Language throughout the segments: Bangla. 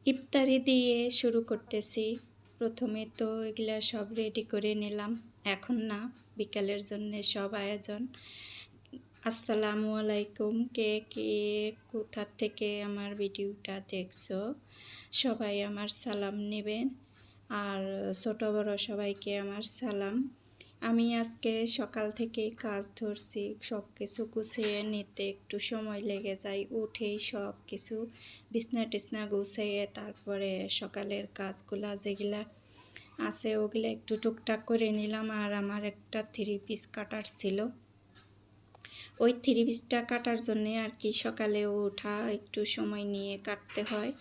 ইফতারি দিয়ে শুরু করতেছি। প্রথমে তো এগুলা সব রেডি করে নিলাম। এখন না, বিকালের জন্যে সব আয়োজন। আসসালামু আলাইকুম। কে কোথা থেকে আমার ভিডিওটা দেখছো, সবাই আমার সালাম নেবেন। আর ছোট বড় সবাইকে আমার সালাম। আমি আজকে সকাল থেকেই কাজ ধরছি। সব কিছু গুছিয়ে নিতে একটু সময় লেগে যায়। উঠেই সব কিছু বিছনা টিছনা গুছিয়ে তারপরে সকালের কাজগুলা যেগুলা আছে ওগুলা একটু টুকটাক করে নিলাম। আর আমার একটা 3 পিস কাটার ছিল, ওই 3 পিসটা কাটার জন্যে আর কি সকালে ওঠা একটু সময় নিয়ে কাটতে হয়।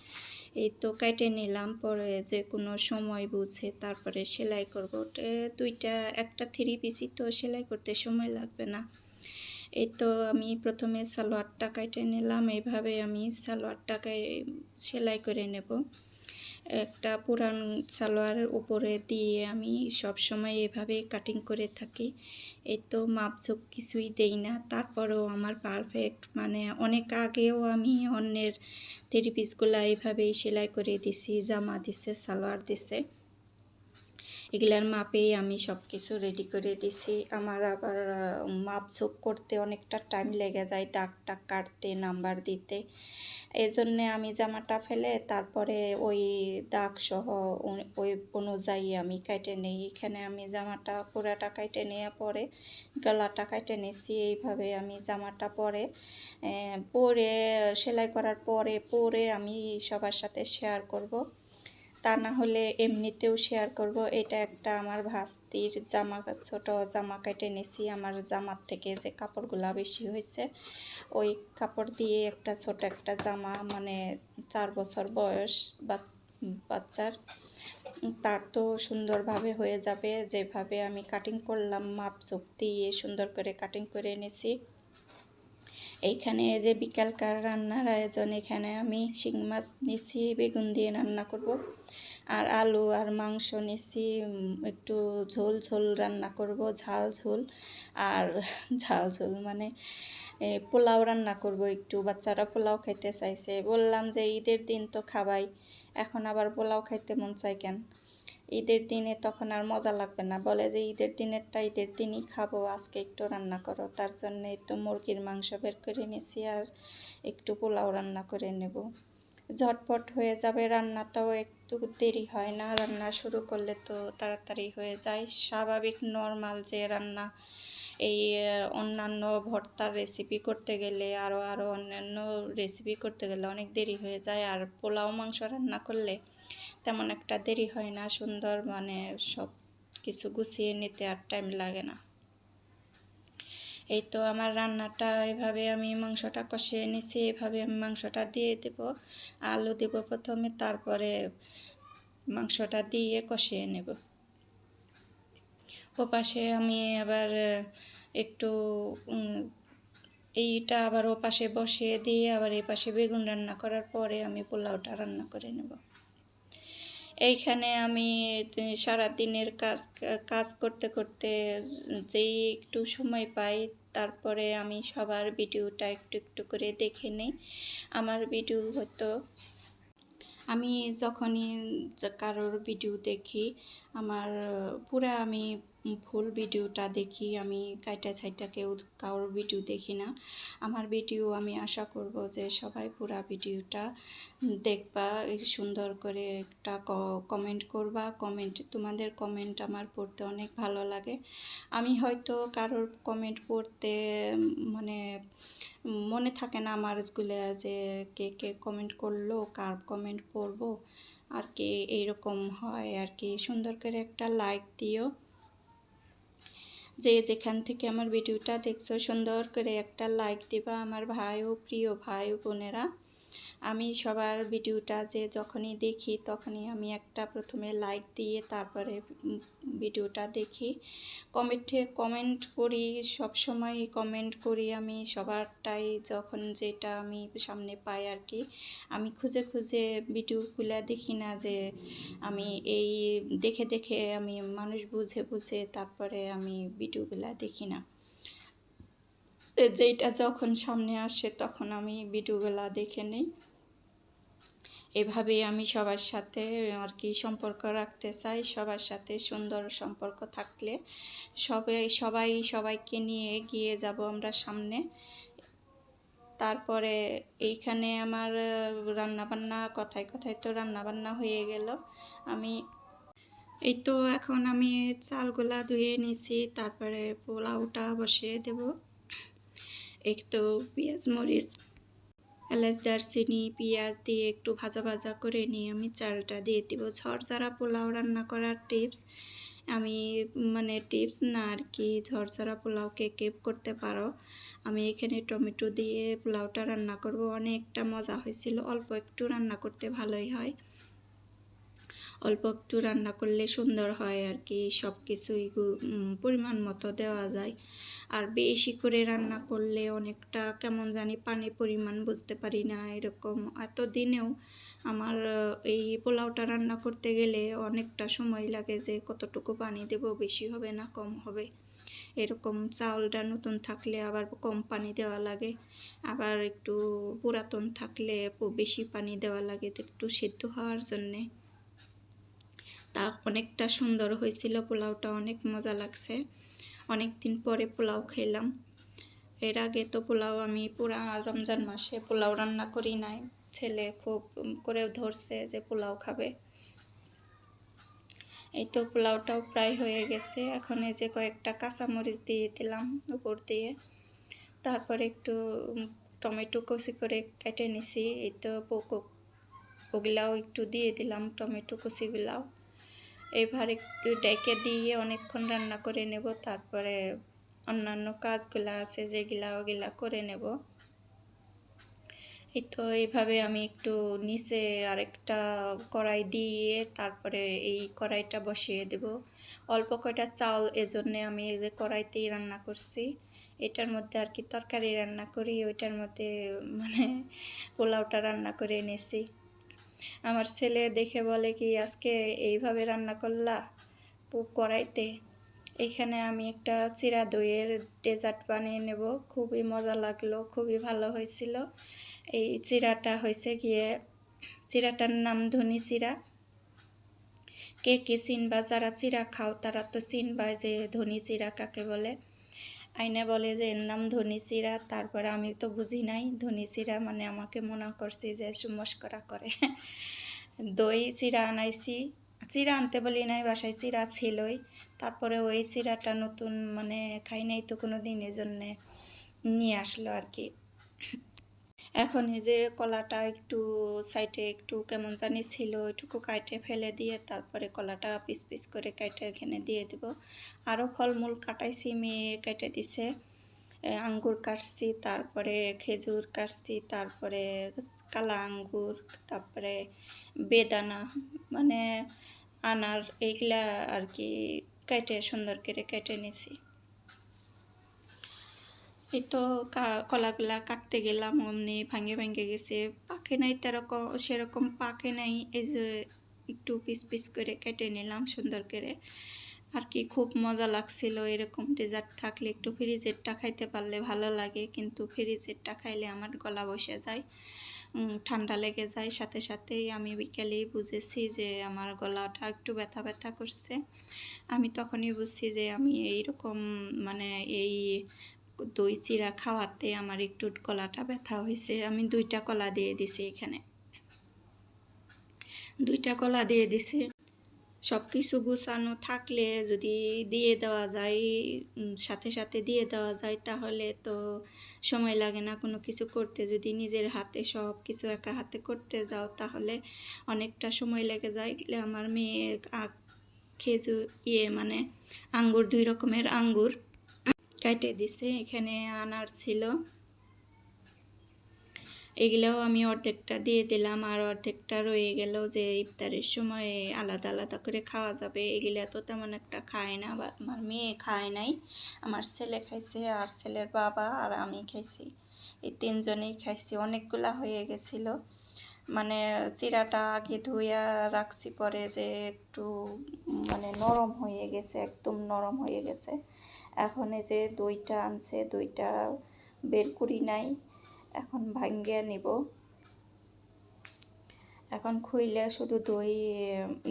এই তো কেটে নিলাম, পরে যে কোনো সময় বুঝে তারপরে সেলাই করবো। একটা 3 পিসই তো সেলাই করতে সময় লাগবে না। এই তো আমি প্রথমে সালোয়ারটা কেটে নিলাম। এইভাবে আমি সালোয়ারটাকে সেলাই করে নেব। একটা পুরান সালোয়ারের উপরে দিয়ে আমি সব সময় এভাবে কাটিং করে থাকি। এই তো মাপঝোপ কিছুই দেই না, তারপরেও আমার পারফেক্ট, মানে অনেক আগেও আমি অন্যের 3 পিসগুলো এইভাবেই সেলাই করে দিছি, জামা দিছে, সালোয়ার দিছে, এগুলার মাপেই আমি সব কিছু রেডি করে দিছি। আমার আবার মাপঝোপ করতে অনেকটা টাইম লেগে যায়, দাগ টাগ কাটতে, নাম্বার দিতে। এই জন্যে আমি জামাটা ফেলে তারপরে ওই দাগ সহ ওই অনুযায়ী আমি কেটে নিই। এখানে আমি জামাটা পুরাটা কেটে নেওয়া পরে গলাটা কেটে নিছি। এইভাবে আমি জামাটা পরে সেলাই করার পরে আমি সবার সাথে শেয়ার করব, তা না হলে এমনিতেও শেয়ার করব। এটা একটা আমার ভাস্তির জামা, ছোট জামা কেটে নিছি। আমার জামার থেকে যে কাপড়গুলা বেশি হয়েছে, ওই কাপড় দিয়ে একটা ছোট একটা জামা, মানে 4 বছর বয়স বাচ্চার, তার তো সুন্দরভাবে হয়ে যাবে। যেভাবে আমি কাটিং করলাম, মাপঝোপ দিয়ে সুন্দর করে কাটিং করে নিছি। এইখানে যে বিকালকার রান্নার আয়োজন, এখানে আমি শিং মাছ নিছি, বেগুন দিয়ে রান্না করব। আর আলু আর মাংস নিছি, একটু ঝোল ঝোল রান্না করব, ঝাল ঝোল। আর ঝাল ঝোল মানে পোলাও রান্না করব একটু। বাচ্চারা পোলাও খাইতে চাইছে, বললাম যে ঈদের দিন তো খাবাই, এখন আবার পোলাও খাইতে মন চাই কেন? ঈদের দিনে তখন আর মজা লাগবে না, বলে যে ঈদের দিনেরটা ঈদের দিনই খাবো, আজকে একটু রান্না করো। তার জন্যে তো মুরগির মাংস বের করে নিয়েছি আর একটু পোলাও রান্না করে নেব। ঝটপট হয়ে যাবে, রান্নাটাও একটু দেরি হয় না, রান্না শুরু করলে তো তাড়াতাড়ি হয়ে যায়। স্বাভাবিক নর্মাল যে রান্না, এই অন্যান্য ভর্তার রেসিপি করতে গেলে আরও অন্যান্য রেসিপি করতে গেলে অনেক দেরি হয়ে যায়। আর পোলাও মাংস রান্না করলে তেমন একটা দেরি হয় না, সুন্দর, মানে সব কিছু গুছিয়ে নিতে আর টাইম লাগে না। এই তো আমার রান্নাটা এভাবে আমি মাংসটা কষিয়ে নিছি। এভাবে আমি মাংসটা দিয়ে দেব, আলু দেব প্রথমে, তারপরে মাংসটা দিয়ে কষিয়ে নেব। ওপাশে আমি আবার একটু এইটা আবার ওপাশে বসিয়ে দিয়ে আবার এই পাশে বেগুন রান্না করার পরে আমি পোলাওটা রান্না করে নেব। এইখানে আমি সারাদিনের কাজ করতে করতে যেই একটু সময় পাই, তারপরে আমি সবার ভিডিওটা একটু একটু করে দেখে নিই। আমার ভিডিও হয়তো আমি যখনই কারোর ভিডিও দেখি, আমার আমি ফুল ভিডিওটা দেখি, আমি কাইটা ছাইটা কারোর ভিডিও দেখি না। আমার ভিডিও আমি আশা করব যে সবাই পুরা ভিডিওটা দেখবা, সুন্দর করে একটা কমেন্ট করবা। তোমাদের কমেন্ট আমার পড়তে অনেক ভালো লাগে। আমি হয়তো কারোর কমেন্ট পড়তে মানে মনে থাকে না আমার স্কুলে যে কে কমেন্ট করলো, কার কমেন্ট পড়বো আর কি, এইরকম হয় আর কি। সুন্দর করে একটা লাইক দিও, যে যেখান থেকে আমার ভিডিওটা দেখছো সুন্দর করে একটা লাইক দিবা আমার ভাই ও প্রিয় ভাই ও বোনেরা। আমি সবার ভিডিওটা যে যখনই দেখি তখনই আমি একটা প্রথমে লাইক দিয়ে তারপরে ভিডিওটা দেখি, কমেন্ট করি, সব সময় কমেন্ট করি আমি সবারটাই, যখন যেটা আমি সামনে পাই আর কি। আমি খুঁজে খুঁজে ভিডিওগুলো দেখি না, যে আমি এই দেখে দেখে আমি মানুষ বুঝে বুঝে তারপরে আমি ভিডিওগুলো দেখি না। যেটা যখন সামনে আসে তখন আমি ভিডিওগুলো দেখে নিই। এভাবেই আমি সবার সাথে আর কি সম্পর্ক রাখতে চাই। সবার সাথে সুন্দর সম্পর্ক থাকলে সবাইকে নিয়ে এগিয়ে যাব আমরা সামনে। তারপরে এইখানে আমার রান্নাবান্না কথায় কথায় তো রান্নাবান্না হয়ে গেল। এই তো এখন আমি চালগুলা ধুয়ে নিছি, তারপরে পোলাওটা বসিয়ে দেব। এই তো পেঁয়াজ মরিচ এলাচ দারচিনি পেঁয়াজ দিয়ে একটু ভাজা ভাজা করে নিয়ে আমি চালটা দিয়ে দিব। ঝরঝরা পোলাও রান্না করার টিপস, আমি টিপস না আর কি, ঝরঝরা পোলাও কে কে করতে পারো। আমি এখানে টমেটো দিয়ে পোলাওটা রান্না করব, অনেকটা মজা হয়েছিল। অল্প একটু রান্না করতে ভালোই হয়, অল্প একটু রান্না করলে সুন্দর হয় আর কি, সব কিছুই পরিমাণ মতো দেওয়া যায়। আর বেশি করে রান্না করলে অনেকটা কেমন জানি পানি পরিমাণ বুঝতে পারি না, এরকম। এত দিনেও আমার এই পোলাওটা রান্না করতে গেলে অনেকটা সময় লাগে যে কতটুকু পানি দেব, বেশি হবে না কম হবে এরকম। চাউলটা নতুন থাকলে আবার কম পানি দেওয়া লাগে, আবার একটু পুরাতন থাকলে বেশি পানি দেওয়া লাগে একটু সিদ্ধ হওয়ার জন্যে। তা অনেকটা সুন্দর হয়েছিল পোলাওটা, অনেক মজা লাগছে। অনেক দিন পরে পোলাও খেলাম। এর আগে তো পোলাও আমি পুরা রমজান মাসে পোলাও রান্না করি নাই, ছেলে খুব করে ধরছে যে পোলাও খাবে। এই তো পোলাওটাও প্রায় হয়ে গেছে। এখন এই যে কয়েকটা কাঁচামরিচ দিয়ে দিলাম উপর দিয়ে, তারপরে একটু টমেটো কষি করে কেটে নিছি। এই তো ওগুলাও একটু দিয়ে দিলাম, টমেটো কষিগুলাও। এবার একটু ডেকে দিয়ে অনেকক্ষণ রান্না করে নেব, তারপরে অন্যান্য কাজগুলো আছে যেগুলা ওগুলা করে নেব। এই তো এইভাবে আমি একটু নিচে আরেকটা কড়াই দিয়ে তারপরে এই কড়াইটা বসিয়ে দেব। অল্প কয়টা চাল, এজন্যে আমি এই যে কড়াইতেই রান্না করছি। এটার মধ্যে আর কি তরকারি রান্না করি, ওইটার মধ্যে পোলাওটা রান্না করে এনেছি। আমার ছেলে দেখে বলে কি, আজকে এইভাবে রান্না করলা কড়াইতে। এখানে আমি একটা চিরা দইয়ের ডেজার্ট বানিয়ে নেব, খুবই মজা লাগলো, খুবই ভালো হয়েছিল। এই চিরাটা হয়েছে গিয়ে, চিরাটার নাম ধনি চিরা। কে কে চিনবা, যারা চিরা খাও তারা তো চিনবা যে ধনি চিরা কাকে বলে। আইনে বলে যে এর নাম ধনি চিরা, তারপরে আমি তো বুঝি নাই ধনি চিরা মানে, আমাকে মনে করছি যে মস্করা করে। দই চিরা আনাইছি, চিরা আনতে বলি নাই, বাসায় চিরা ছিলই। তারপরে ওই চিরাটা নতুন খাই নাই তো কোনো দিন, এজন্যে নিয়ে আসলো আর কি। এখন এই যে কলাটা একটু সাইডে একটু কেমন জানি ছিল, ওইটুকু কাটে ফেলে দিয়ে তারপরে কলাটা পিস পিস করে কাটে এখানে দিয়ে দেব। আরও ফলমূল কাটাইছি, মেয়ে কেটে দিছে। আঙ্গুর কাটছি, তারপরে খেজুর কাটছি, তারপরে কালা আঙ্গুর, তারপরে বেদানা আনার, এইগুলা আর কি কেটে সুন্দর করে কেটে নিছি। এই তো কলাগুলা কাটতে গেলাম, অমনি ভাঙে ভাঙে গেছে, পাকে নাই সেরকম পাকে নাই। এই যে একটু পিস পিস করে কেটে নিলাম সুন্দর করে আর কি। খুব মজা লাগছিল। এরকম ডেজার্ট থাকলে একটু ফ্রিজেরটা খাইতে পারলে ভালো লাগে, কিন্তু ফ্রিজেরটা খাইলে আমার গলা বসে যায়, ঠান্ডা লেগে যায়। সাথে সাথেই আমি বিকেলেই বুঝেছি যে আমার গলাটা একটু ব্যথা ব্যথা করছে। আমি তখনই বুঝছি যে আমি এইরকম এই দই চিরা খাওয়াতে আমার একটু গলাটা ব্যথা হয়েছে। আমি 2টা কলা দিয়ে দিছি, এখানে 2টা কলা দিয়ে দিছি। সব কিছু গুছানো থাকলে যদি দিয়ে দেওয়া যায়, সাথে সাথে দিয়ে দেওয়া যায়, তাহলে তো সময় লাগে না কোনো কিছু করতে। যদি নিজের হাতে সব কিছু একা হাতে করতে যাও তাহলে অনেকটা সময় লেগে যায়। আমার মেয়ে খেজুর আঙ্গুর, 2 রকমের আঙ্গুর কেটে দিছে, এখানে আনার ছিল, এগুলোও আমি অর্ধেকটা দিয়ে দিলাম, আর অর্ধেকটা রয়ে গেল যে ইফতারের সময় আলাদা আলাদা করে খাওয়া যাবে। এগুলো তো তেমন একটা খায় না, বা আমার মেয়ে খায় নাই, আমার ছেলে খাইছে, আর ছেলের বাবা আর আমি খাইছি, এই 3 জনেই খাইছি। অনেকগুলা হয়ে গেছিল, চিরাটা আগে ধুইয়া রাখছি, পরে যে একটু নরম হয়ে গেছে, একদম নরম হয়ে গেছে। এখন এই যে দইটা আনছে, দইটা বের করি নাই, এখন ভাঙ্গিয়ে নিব। এখন খুইলে শুধু দই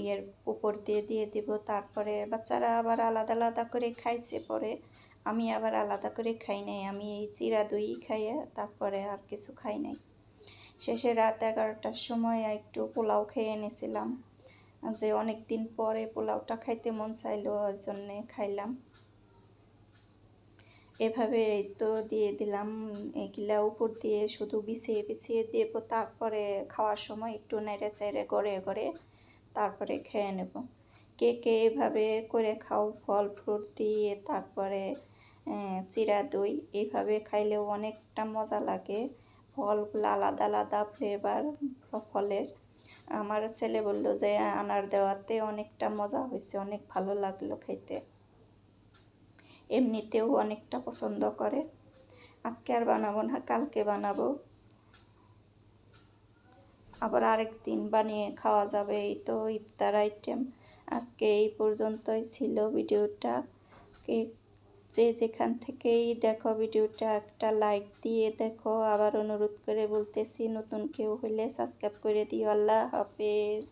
ইয়ের উপর দিয়ে দিয়ে দিব। তারপরে বাচ্চারা আবার আলাদা আলাদা করে খাইছে, পরে আমি আবার আলাদা করে খাই নাই। আমি এই চিরা দই খাইয়ে তারপরে আর কিছু খাই নাই। শেষে রাত 11টার সময় একটু পোলাও খেয়ে এনেছিলাম, যে অনেক দিন পরে পোলাওটা খাইতে মন চাইলো, ওই জন্যে খাইলাম। এভাবে এই তো দিয়ে দিলাম, এগুলা উপর দিয়ে শুধু বিছিয়ে বিছিয়ে দেবো। তারপরে খাওয়ার সময় একটু নেড়ে চেড়ে গড়ে গড়ে তারপরে খেয়ে নেব। কে কে এভাবে করে খাও ফল ফ্রুট দিয়ে, তারপরে চিরা দই এইভাবে খাইলেও অনেকটা মজা লাগে। ফলগুলো আলাদা আলাদা ফ্লেভার ফলের। আমার ছেলে বলল যে আনার দেওয়াতে অনেকটা মজা হয়েছে, অনেক ভালো লাগলো খেতে। এমনিতেও অনেকটা পছন্দ করে। আজকে আর বানাবো না, কালকে বানাবো, আবার আরেক দিন বানিয়ে খাওয়া যাবে। এই তো ইফতার আইটেম। আজকে এই পর্যন্তই ছিল ভিডিওটা। যে যেখান থেকেই দেখো ভিডিওটা একটা লাইক দিয়ে দেখো। আবার অনুরোধ করে বলতেছি, নতুন কেউ হলে সাবস্ক্রাইব করে দিও। আল্লাহ হাফেজ।